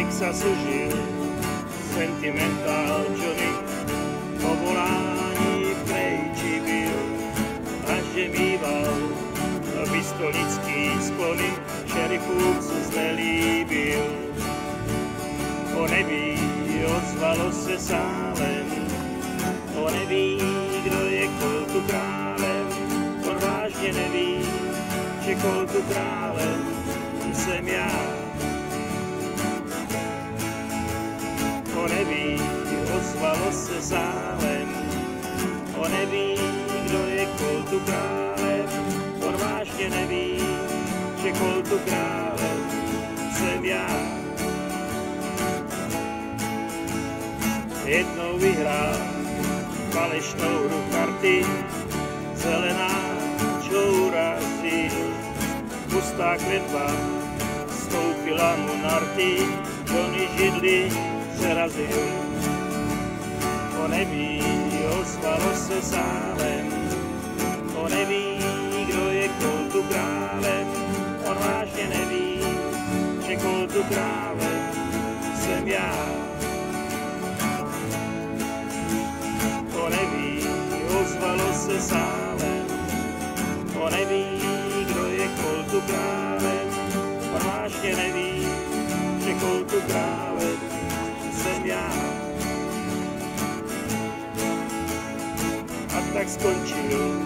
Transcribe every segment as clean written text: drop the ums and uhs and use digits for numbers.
Texasu žil sentimentál Johnny, povolání krejčí byl, až že mýval pistolický sklony, šerifům se znelíbil. On neví, ozvalo se sálem, on neví, kdo je Coltu králem, on vážně neví, že Coltu králem jsem já. On neví, ozvalo se sálem, on neví, kdo je Coltu králem, on vážně neví, že Coltu králem jsem já. Jednou vyhrál falešnou hru karty, zelená čoura zřídl, pustá kletba stoupila mu na rty, Johnny židli přerazil. On neví, ozvalo se sálem, on neví, kdo je Coltu králem, on vážně neví, že Coltu králem jsem já. On neví, ozvalo se sálem, on neví, kdo je Coltu králem, on vážně neví, že Coltu králem jsem já. A tak skončil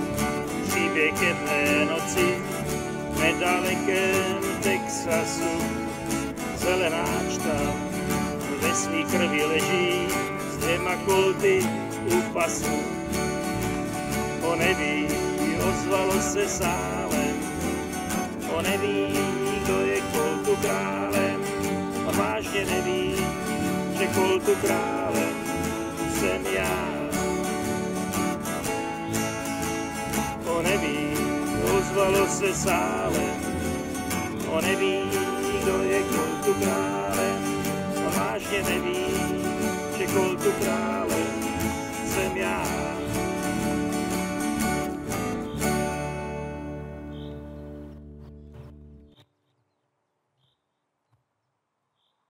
příběh jedné noci v nedalekém Texasu. Zelená čta ve svý krvi leží s 2 Colty u pasu. On neví, ozvalo se sálem, on neví, kdo je Coltu králem, on vážně neví, že Coltu králem jsem já. On neví, ozvalo se sálem, on neví, kdo je Coltu králem, on vážně neví, že Coltu králem